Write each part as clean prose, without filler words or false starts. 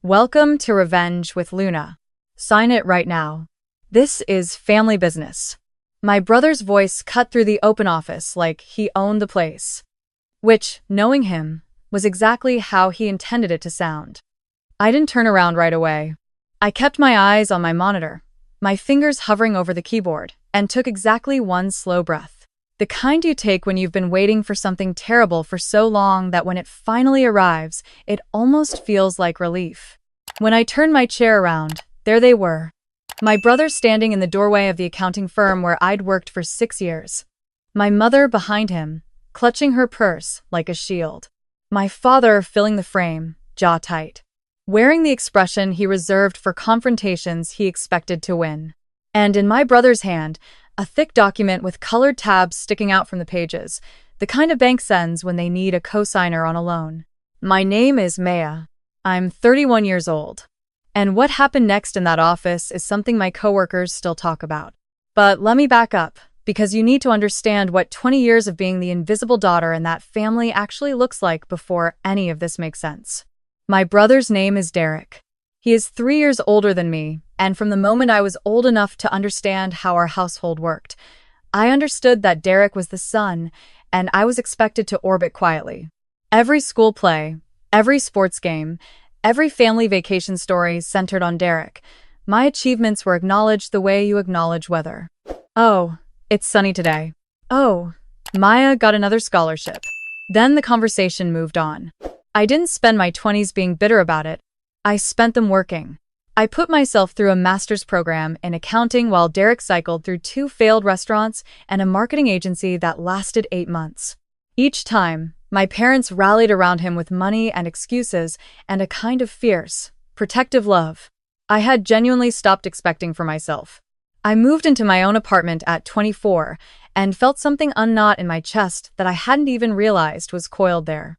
Welcome to Revenge with Luna. Sign it right now. This is family business. My brother's voice cut through the open office like he owned the place. Which, knowing him, was exactly how he intended it to sound. I didn't turn around right away. I kept my eyes on my monitor, my fingers hovering over the keyboard, and took exactly one slow breath. The kind you take when you've been waiting for something terrible for so long that when it finally arrives, it almost feels like relief. When I turned my chair around, there they were. My brother standing in the doorway of the accounting firm where I'd worked for 6 years. My mother behind him, clutching her purse like a shield. My father filling the frame, jaw tight, wearing the expression he reserved for confrontations he expected to win. And in my brother's hand, a thick document with colored tabs sticking out from the pages, the kind a bank sends when they need a co-signer on a loan. My name is Maya. I'm 31 years old. And what happened next in that office is something my coworkers still talk about. But let me back up, because you need to understand what 20 years of being the invisible daughter in that family actually looks like before any of this makes sense. My brother's name is Derek. He is 3 years older than me, and from the moment I was old enough to understand how our household worked, I understood that Derek was the son, and I was expected to orbit quietly. Every school play, every sports game, every family vacation story centered on Derek. My achievements were acknowledged the way you acknowledge weather. Oh, it's sunny today. Oh, Maya got another scholarship. Then the conversation moved on. I didn't spend my 20s being bitter about it. I spent them working. I put myself through a master's program in accounting while Derek cycled through 2 failed restaurants and a marketing agency that lasted 8 months. Each time, my parents rallied around him with money and excuses and a kind of fierce, protective love I had genuinely stopped expecting for myself. I moved into my own apartment at 24 and felt something unknot in my chest that I hadn't even realized was coiled there.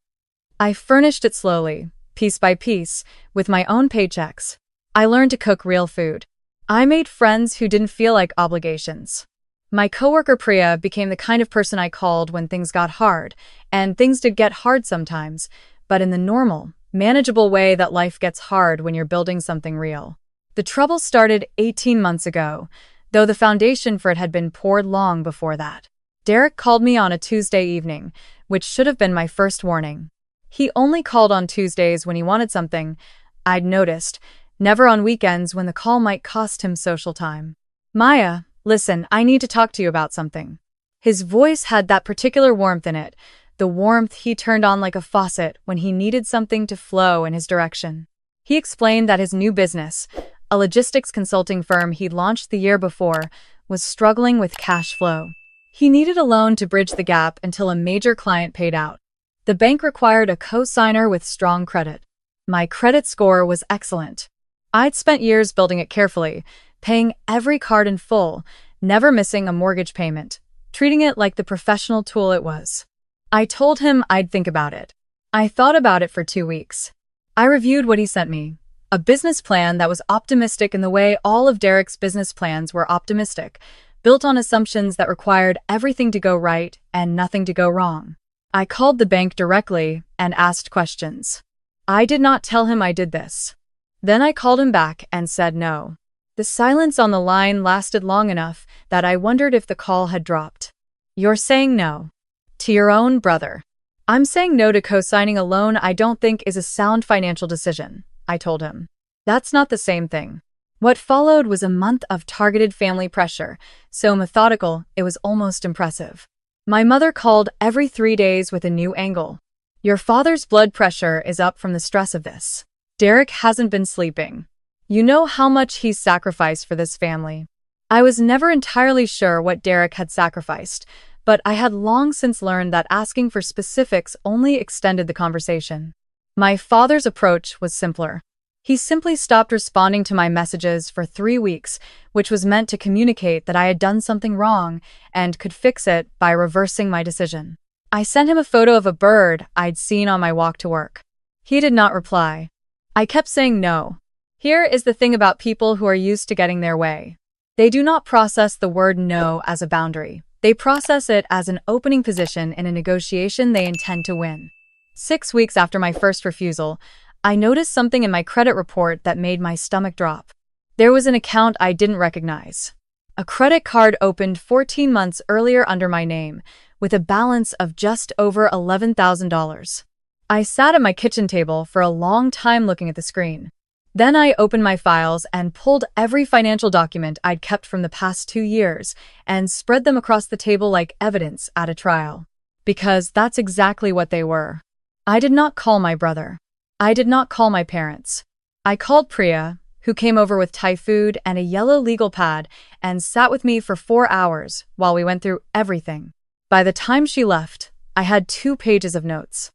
I furnished it slowly, piece by piece, with my own paychecks. I learned to cook real food. I made friends who didn't feel like obligations. My coworker Priya became the kind of person I called when things got hard, and things did get hard sometimes, but in the normal, manageable way that life gets hard when you're building something real. The trouble started 18 months ago, though the foundation for it had been poured long before that. Derek called me on a Tuesday evening, which should have been my first warning. He only called on Tuesdays when he wanted something, I'd noticed, never on weekends when the call might cost him social time. Maya, listen, I need to talk to you about something. His voice had that particular warmth in it, the warmth he turned on like a faucet when he needed something to flow in his direction. He explained that his new business, a logistics consulting firm he'd launched the year before, was struggling with cash flow. He needed a loan to bridge the gap until a major client paid out. The bank required a co-signer with strong credit. My credit score was excellent. I'd spent years building it carefully, paying every card in full, never missing a mortgage payment, treating it like the professional tool it was. I told him I'd think about it. I thought about it for 2 weeks. I reviewed what he sent me, a business plan that was optimistic in the way all of Derek's business plans were optimistic, built on assumptions that required everything to go right and nothing to go wrong. I called the bank directly and asked questions. I did not tell him I did this. Then I called him back and said no. The silence on the line lasted long enough that I wondered if the call had dropped. You're saying no to your own brother. I'm saying no to co-signing a loan I don't think is a sound financial decision, I told him. That's not the same thing. What followed was a month of targeted family pressure, so methodical it was almost impressive. My mother called every 3 days with a new angle. Your father's blood pressure is up from the stress of this. Derek hasn't been sleeping. You know how much he's sacrificed for this family. I was never entirely sure what Derek had sacrificed, but I had long since learned that asking for specifics only extended the conversation. My father's approach was simpler. He simply stopped responding to my messages for 3 weeks, which was meant to communicate that I had done something wrong and could fix it by reversing my decision. I sent him a photo of a bird I'd seen on my walk to work. He did not reply. I kept saying no. Here is the thing about people who are used to getting their way. They do not process the word no as a boundary. They process it as an opening position in a negotiation they intend to win. 6 weeks after my first refusal, I noticed something in my credit report that made my stomach drop. There was an account I didn't recognize. A credit card opened 14 months earlier under my name, with a balance of just over $11,000. I sat at my kitchen table for a long time looking at the screen. Then I opened my files and pulled every financial document I'd kept from the past 2 years and spread them across the table like evidence at a trial. Because that's exactly what they were. I did not call my brother. I did not call my parents. I called Priya, who came over with Thai food and a yellow legal pad and sat with me for 4 hours while we went through everything. By the time she left, I had 2 pages of notes.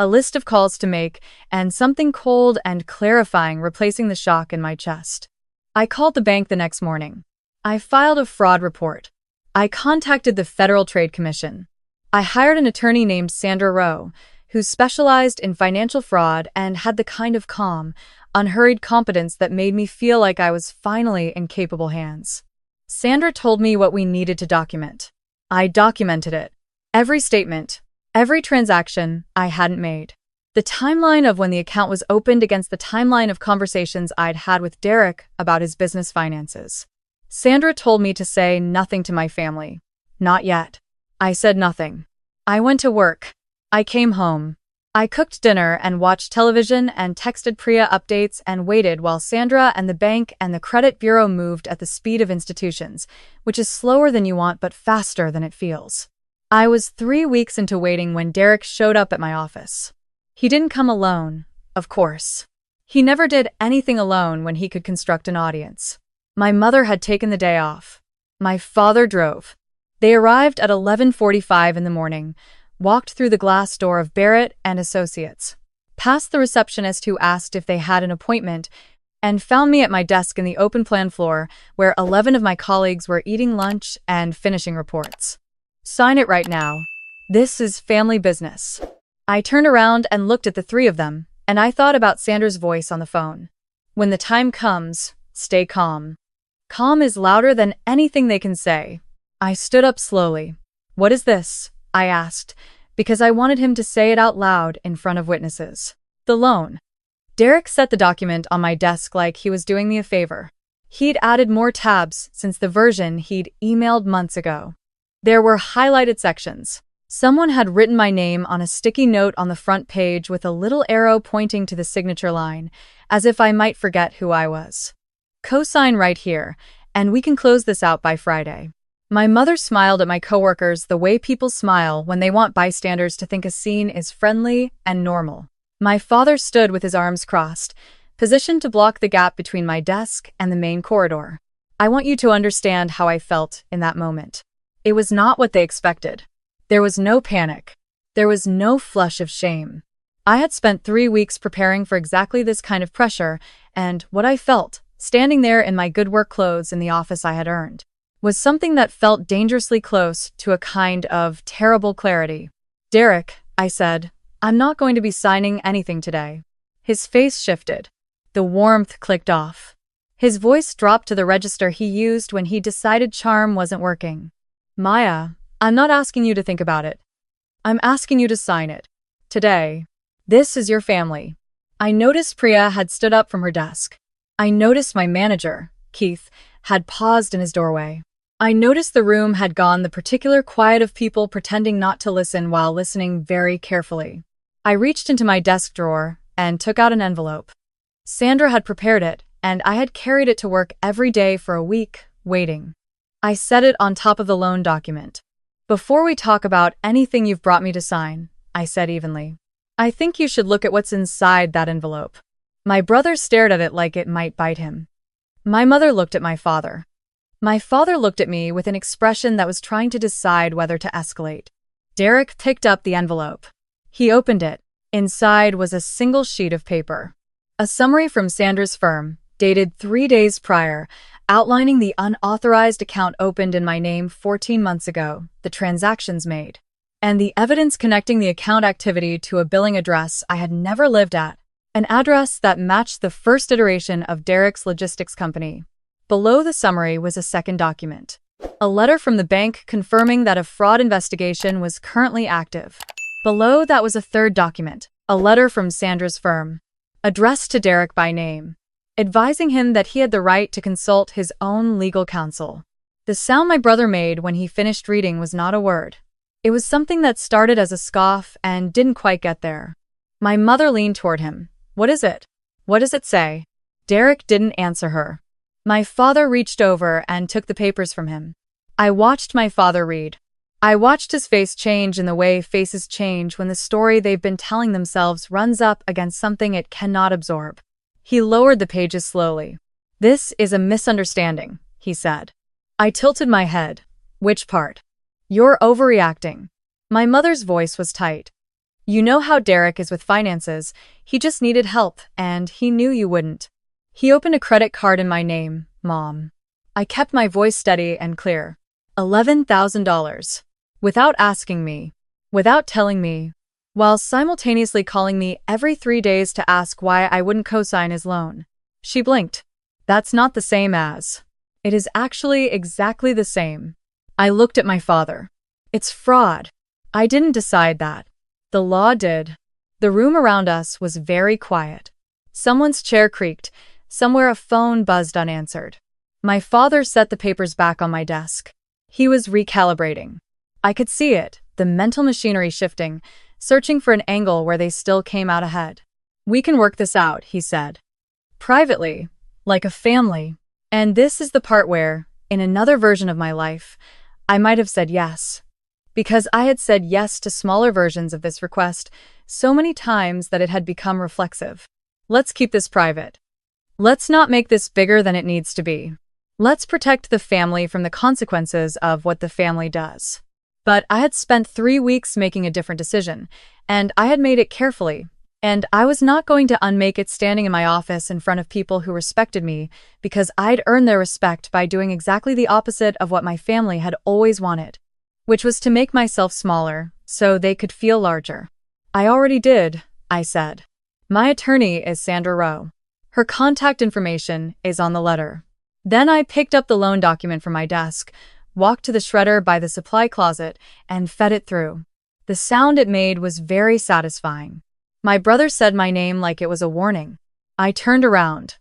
A list of calls to make, and something cold and clarifying replacing the shock in my chest. I called the bank the next morning. I filed a fraud report. I contacted the Federal Trade Commission. I hired an attorney named Sandra Rowe, who specialized in financial fraud and had the kind of calm, unhurried competence that made me feel like I was finally in capable hands. Sandra told me what we needed to document. I documented it. Every statement, every transaction I hadn't made. The timeline of when the account was opened against the timeline of conversations I'd had with Derek about his business finances. Sandra told me to say nothing to my family. Not yet. I said nothing. I went to work. I came home. I cooked dinner and watched television and texted Priya updates and waited while Sandra and the bank and the credit bureau moved at the speed of institutions, which is slower than you want but faster than it feels. I was 3 weeks into waiting when Derek showed up at my office. He didn't come alone, of course. He never did anything alone when he could construct an audience. My mother had taken the day off. My father drove. They arrived at 11:45 in the morning, walked through the glass door of Barrett and Associates, past the receptionist who asked if they had an appointment, and found me at my desk in the open plan floor where 11 of my colleagues were eating lunch and finishing reports. Sign it right now. This is family business. I turned around and looked at the 3 of them, and I thought about Sandra's voice on the phone. When the time comes, stay calm. Calm is louder than anything they can say. I stood up slowly. What is this? I asked, because I wanted him to say it out loud in front of witnesses. The loan. Derek set the document on my desk like he was doing me a favor. He'd added more tabs since the version he'd emailed months ago. There were highlighted sections. Someone had written my name on a sticky note on the front page with a little arrow pointing to the signature line, as if I might forget who I was. Co-sign right here, and we can close this out by Friday. My mother smiled at my coworkers the way people smile when they want bystanders to think a scene is friendly and normal. My father stood with his arms crossed, positioned to block the gap between my desk and the main corridor. I want you to understand how I felt in that moment. It was not what they expected. There was no panic. There was no flush of shame. I had spent 3 weeks preparing for exactly this kind of pressure, and what I felt, standing there in my good work clothes in the office I had earned, was something that felt dangerously close to a kind of terrible clarity. Derek, I said, I'm not going to be signing anything today. His face shifted. The warmth clicked off. His voice dropped to the register he used when he decided charm wasn't working. Maya, I'm not asking you to think about it. I'm asking you to sign it. Today. This is your family. I noticed Priya had stood up from her desk. I noticed my manager, Keith, had paused in his doorway. I noticed the room had gone the particular quiet of people pretending not to listen while listening very carefully. I reached into my desk drawer and took out an envelope. Sandra had prepared it, and I had carried it to work every day for a week, waiting. I set it on top of the loan document. Before we talk about anything you've brought me to sign, I said evenly, I think you should look at what's inside that envelope. My brother stared at it like it might bite him. My mother looked at my father. My father looked at me with an expression that was trying to decide whether to escalate. Derek picked up the envelope. He opened it. Inside was a single sheet of paper. A summary from Sandra's firm, dated 3 days prior, outlining the unauthorized account opened in my name 14 months ago, the transactions made, and the evidence connecting the account activity to a billing address I had never lived at, an address that matched the first iteration of Derek's logistics company. Below the summary was a second document, a letter from the bank confirming that a fraud investigation was currently active. Below that was a third document, a letter from Sandra's firm. addressed to Derek by name, advising him that he had the right to consult his own legal counsel. The sound my brother made when he finished reading was not a word. It was something that started as a scoff and didn't quite get there. My mother leaned toward him. "What is it? What does it say?" Derek didn't answer her. My father reached over and took the papers from him. I watched my father read. I watched his face change in the way faces change when the story they've been telling themselves runs up against something it cannot absorb. He lowered the pages slowly. "This is a misunderstanding," he said. I tilted my head. "Which part?" "You're overreacting." My mother's voice was tight. "You know how Derek is with finances. He just needed help, and he knew you wouldn't. He opened a credit card in my name, Mom." I kept my voice steady and clear. $11,000. Without asking me. Without telling me. While simultaneously calling me every 3 days to ask why I wouldn't co-sign his loan. She blinked. "That's not the same as." "It is actually exactly the same." I looked at my father. "It's fraud." "I didn't decide that. The law did." The room around us was very quiet. Someone's chair creaked. Somewhere a phone buzzed unanswered. My father set the papers back on my desk. He was recalibrating. I could see it, the mental machinery shifting, searching for an angle where they still came out ahead. "We can work this out," he said. "Privately, like a family." And this is the part where, in another version of my life, I might have said yes. Because I had said yes to smaller versions of this request so many times that it had become reflexive. "Let's keep this private. Let's not make this bigger than it needs to be. Let's protect the family from the consequences of what the family does." But I had spent 3 weeks making a different decision, and I had made it carefully. And I was not going to unmake it standing in my office in front of people who respected me, because I'd earned their respect by doing exactly the opposite of what my family had always wanted, which was to make myself smaller so they could feel larger. "I already did," I said. "My attorney is Sandra Rowe. Her contact information is on the letter." Then I picked up the loan document from my desk, walked to the shredder by the supply closet, and fed it through. The sound it made was very satisfying. My brother said my name like it was a warning. I turned around.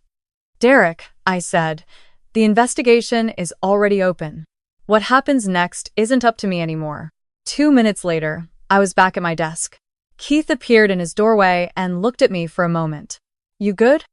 "Derek," I said, "the investigation is already open. What happens next isn't up to me anymore." 2 minutes later, I was back at my desk. Keith appeared in his doorway and looked at me for a moment. "You good?"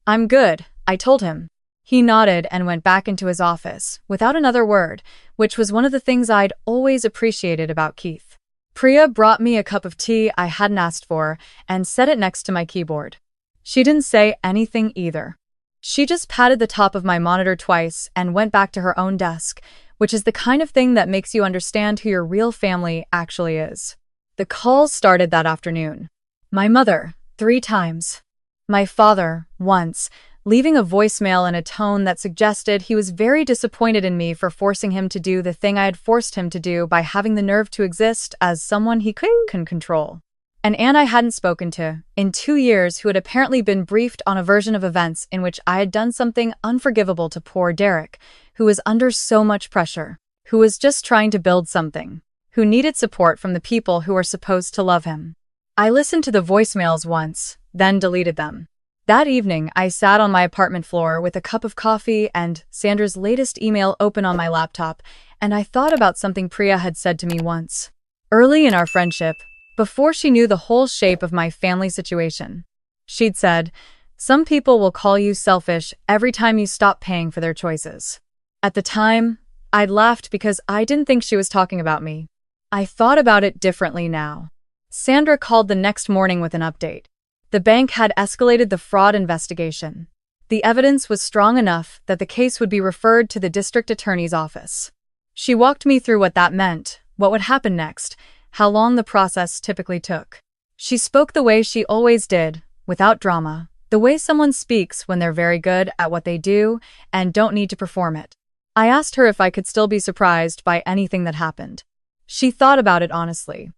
"I'm good," I told him. He nodded and went back into his office, without another word, which was one of the things I'd always appreciated about Keith. Priya brought me a cup of tea I hadn't asked for and set it next to my keyboard. She didn't say anything either. She just patted the top of my monitor twice and went back to her own desk, which is the kind of thing that makes you understand who your real family actually is. The calls started that afternoon. My mother, 3 times. My father, once, leaving a voicemail in a tone that suggested he was very disappointed in me for forcing him to do the thing I had forced him to do by having the nerve to exist as someone he couldn't control. An aunt I hadn't spoken to in 2 years who had apparently been briefed on a version of events in which I had done something unforgivable to poor Derek, who was under so much pressure, who was just trying to build something, who needed support from the people who were supposed to love him. I listened to the voicemails once, then deleted them. That evening, I sat on my apartment floor with a cup of coffee and Sandra's latest email open on my laptop, and I thought about something Priya had said to me once. Early in our friendship, before she knew the whole shape of my family situation. She'd said, "Some people will call you selfish every time you stop paying for their choices." At the time, I'd laughed because I didn't think she was talking about me. I thought about it differently now. Sandra called the next morning with an update. The bank had escalated the fraud investigation. The evidence was strong enough that the case would be referred to the district attorney's office. She walked me through what that meant, what would happen next, how long the process typically took. She spoke the way she always did, without drama, the way someone speaks when they're very good at what they do and don't need to perform it. I asked her if I could still be surprised by anything that happened. She thought about it honestly.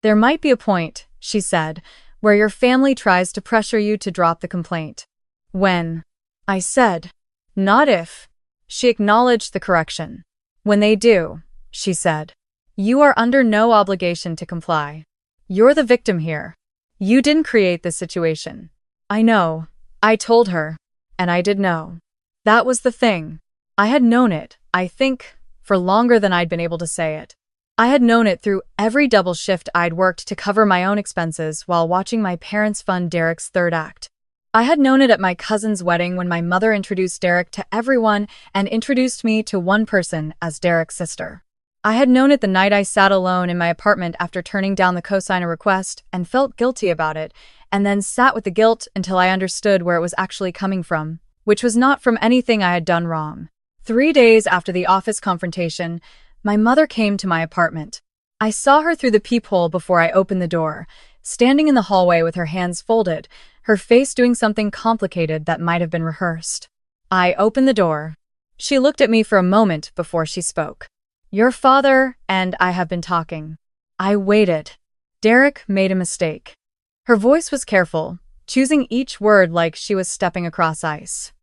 "There might be a point," she said, "where your family tries to pressure you to drop the complaint." "When?" I said. "Not if." She acknowledged the correction. "When they do," she said. "You are under no obligation to comply. You're the victim here. You didn't create this situation. I know. I told her. And I did know. That was the thing. I had known it, I think, for longer than I'd been able to say it. I had known it through every double shift I'd worked to cover my own expenses while watching my parents fund Derek's third act. I had known it at my cousin's wedding when my mother introduced Derek to everyone and introduced me to one person as Derek's sister. I had known it the night I sat alone in my apartment after turning down the cosigner request and felt guilty about it, and then sat with the guilt until I understood where it was actually coming from, which was not from anything I had done wrong. 3 days after the office confrontation, my mother came to my apartment. I saw her through the peephole before I opened the door, standing in the hallway with her hands folded, her face doing something complicated that might have been rehearsed. I opened the door. She looked at me for a moment before she spoke. Your father and I have been talking. I waited. Derek made a mistake. Her voice was careful, choosing each word like she was stepping across ice.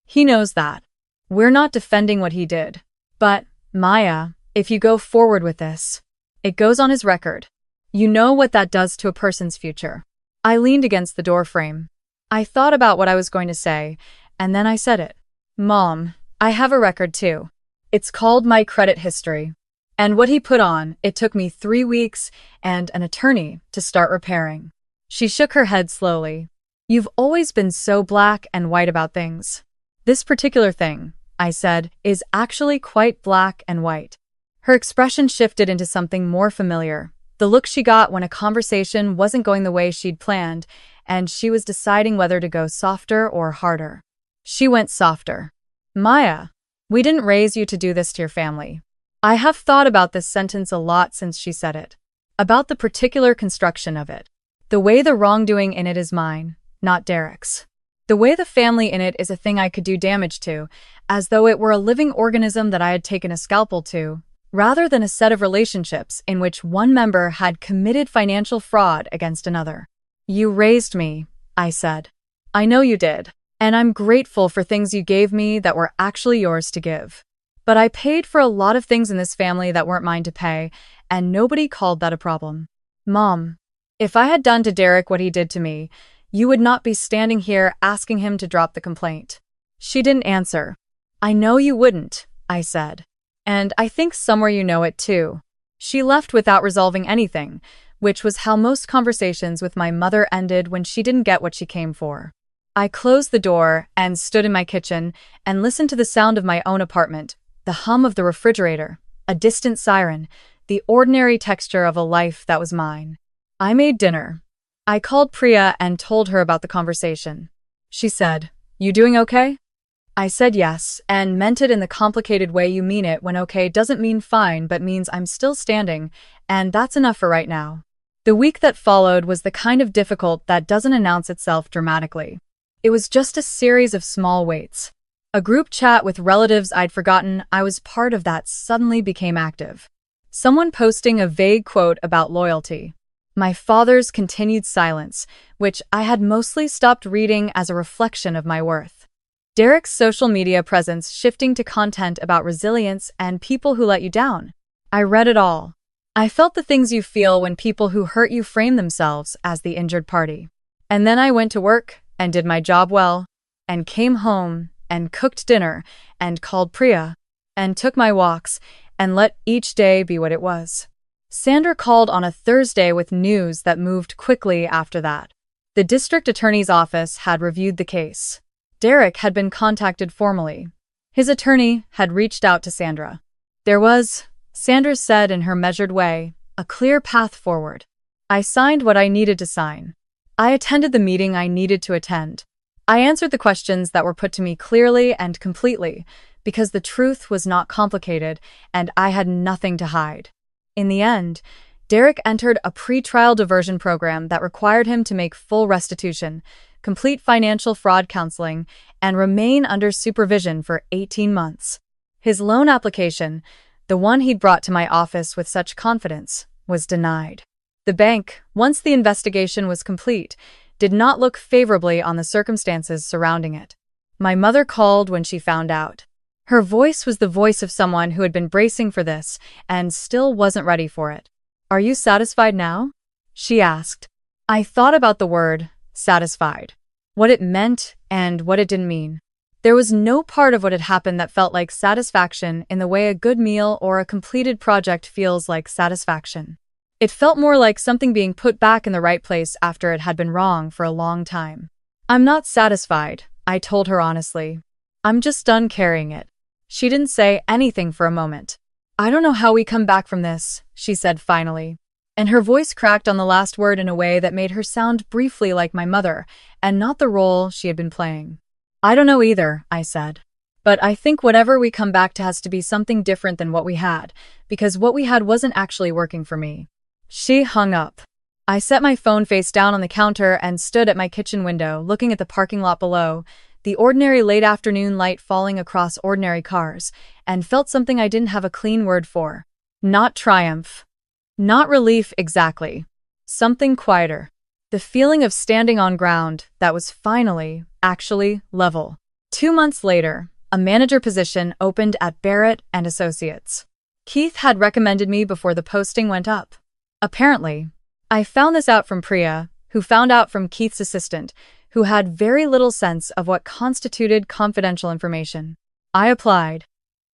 He knows that. We're not defending what he did. But, Maya, if you go forward with this, it goes on his record. You know what that does to a person's future. I leaned against the doorframe. I thought about what I was going to say, and then I said it. Mom, I have a record too. It's called my credit history. And what he put on, it took me 3 weeks and an attorney to start repairing. She shook her head slowly. You've always been so black and white about things. This particular thing, I said, is actually quite black and white. Her expression shifted into something more familiar. The look she got when a conversation wasn't going the way she'd planned, and she was deciding whether to go softer or harder. She went softer. Maya, we didn't raise you to do this to your family. I have thought about this sentence a lot since she said it. About the particular construction of it. The way the wrongdoing in it is mine, not Derek's. The way the family in it is a thing I could do damage to, as though it were a living organism that I had taken a scalpel to, rather than a set of relationships in which one member had committed financial fraud against another. You raised me, I said. I know you did, and I'm grateful for things you gave me that were actually yours to give. But I paid for a lot of things in this family that weren't mine to pay, and nobody called that a problem. Mom, if I had done to Derek what he did to me, you would not be standing here asking him to drop the complaint. She didn't answer. I know you wouldn't, I said. And I think somewhere you know it too. She left without resolving anything, which was how most conversations with my mother ended when she didn't get what she came for. I closed the door and stood in my kitchen and listened to the sound of my own apartment, the hum of the refrigerator, a distant siren, the ordinary texture of a life that was mine. I made dinner. I called Priya and told her about the conversation. She said, "You doing okay?" I said yes, and meant it in the complicated way you mean it when okay doesn't mean fine but means I'm still standing, and that's enough for right now. The week that followed was the kind of difficult that doesn't announce itself dramatically. It was just a series of small waits. A group chat with relatives I'd forgotten I was part of that suddenly became active. Someone posting a vague quote about loyalty. My father's continued silence, which I had mostly stopped reading as a reflection of my worth. Derek's social media presence shifting to content about resilience and people who let you down. I read it all. I felt the things you feel when people who hurt you frame themselves as the injured party. And then I went to work and did my job well, and came home and cooked dinner and called Priya and took my walks and let each day be what it was. Sandra called on a Thursday with news that moved quickly after that. The district attorney's office had reviewed the case. Derek had been contacted formally. His attorney had reached out to Sandra. There was, Sandra said in her measured way, a clear path forward. I signed what I needed to sign. I attended the meeting I needed to attend. I answered the questions that were put to me clearly and completely, because the truth was not complicated and I had nothing to hide. In the end, Derek entered a pre-trial diversion program that required him to make full restitution, complete financial fraud counseling, and remain under supervision for 18 months. His loan application, the one he'd brought to my office with such confidence, was denied. The bank, once the investigation was complete, did not look favorably on the circumstances surrounding it. My mother called when she found out. Her voice was the voice of someone who had been bracing for this and still wasn't ready for it. "Are you satisfied now?" she asked. I thought about the word, satisfied. what it meant and what it didn't mean. There was no part of what had happened that felt like satisfaction in the way a good meal or a completed project feels like satisfaction. It felt more like something being put back in the right place after it had been wrong for a long time. I'm not satisfied, I told her honestly. I'm just done carrying it. She didn't say anything for a moment. I don't know how we come back from this, she said finally. And her voice cracked on the last word in a way that made her sound briefly like my mother, and not the role she had been playing. I don't know either, I said. But I think whatever we come back to has to be something different than what we had, because what we had wasn't actually working for me. She hung up. I set my phone face down on the counter and stood at my kitchen window, looking at the parking lot below, the ordinary late afternoon light falling across ordinary cars, and felt something I didn't have a clean word for. Not triumph. Not relief exactly. Something quieter. The feeling of standing on ground that was finally, actually, level. 2 months later, a manager position opened at Barrett and Associates. Keith had recommended me before the posting went up. Apparently. I found this out from Priya, who found out from Keith's assistant, who had very little sense of what constituted confidential information. I applied.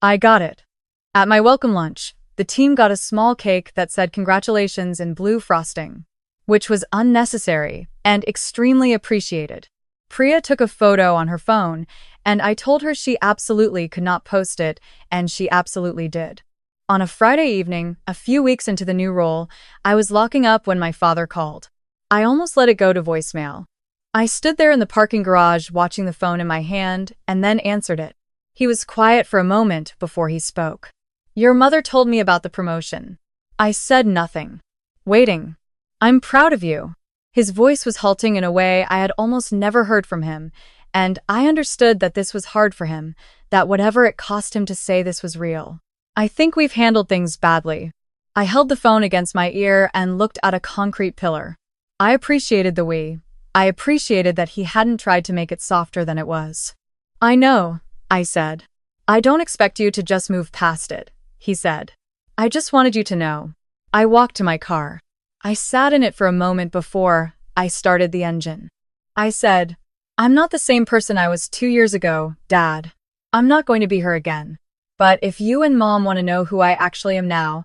I got it. At my welcome lunch, the team got a small cake that said congratulations in blue frosting, which was unnecessary and extremely appreciated. Priya took a photo on her phone, and I told her she absolutely could not post it, and she absolutely did. On a Friday evening, a few weeks into the new role, I was locking up when my father called. I almost let it go to voicemail. I stood there in the parking garage watching the phone in my hand and then answered it. He was quiet for a moment before he spoke. Your mother told me about the promotion. I said nothing. Waiting. I'm proud of you. His voice was halting in a way I had almost never heard from him, and I understood that this was hard for him, that whatever it cost him to say this was real. I think we've handled things badly. I held the phone against my ear and looked at a concrete pillar. I appreciated the we. I appreciated that he hadn't tried to make it softer than it was. I know, I said. I don't expect you to just move past it, he said. I just wanted you to know. I walked to my car. I sat in it for a moment before I started the engine. I said, I'm not the same person I was 2 years ago, Dad. I'm not going to be her again. But if you and Mom want to know who I actually am now,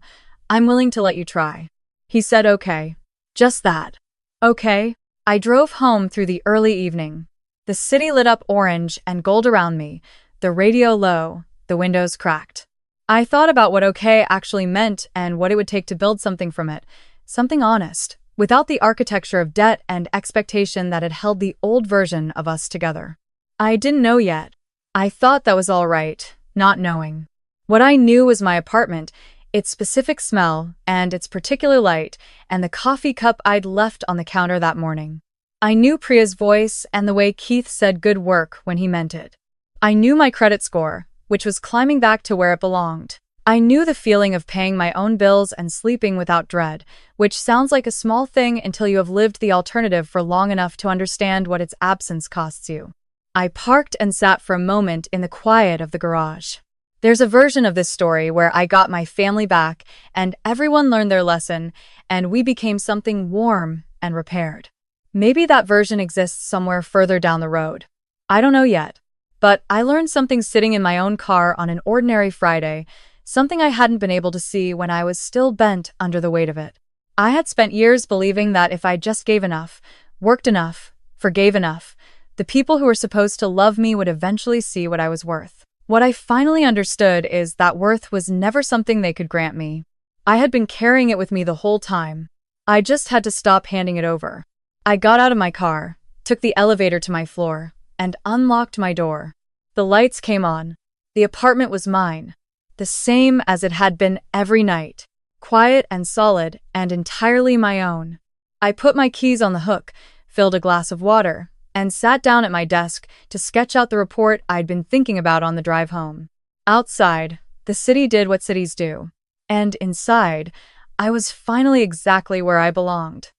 I'm willing to let you try. He said okay. Just that. Okay. I drove home through the early evening. The city lit up orange and gold around me, the radio low, the windows cracked. I thought about what okay actually meant and what it would take to build something from it, something honest, without the architecture of debt and expectation that had held the old version of us together. I didn't know yet. I thought that was all right, not knowing. What I knew was my apartment, its specific smell, and its particular light, and the coffee cup I'd left on the counter that morning. I knew Priya's voice and the way Keith said good work when he meant it. I knew my credit score, which was climbing back to where it belonged. I knew the feeling of paying my own bills and sleeping without dread, which sounds like a small thing until you have lived the alternative for long enough to understand what its absence costs you. I parked and sat for a moment in the quiet of the garage. There's a version of this story where I got my family back and everyone learned their lesson and we became something warm and repaired. Maybe that version exists somewhere further down the road. I don't know yet. But I learned something sitting in my own car on an ordinary Friday, something I hadn't been able to see when I was still bent under the weight of it. I had spent years believing that if I just gave enough, worked enough, forgave enough, the people who were supposed to love me would eventually see what I was worth. What I finally understood is that worth was never something they could grant me. I had been carrying it with me the whole time. I just had to stop handing it over. I got out of my car, took the elevator to my floor, and unlocked my door. The lights came on. The apartment was mine, the same as it had been every night, quiet and solid and entirely my own. I put my keys on the hook, filled a glass of water, and sat down at my desk to sketch out the report I'd been thinking about on the drive home. Outside, the city did what cities do. And inside, I was finally exactly where I belonged.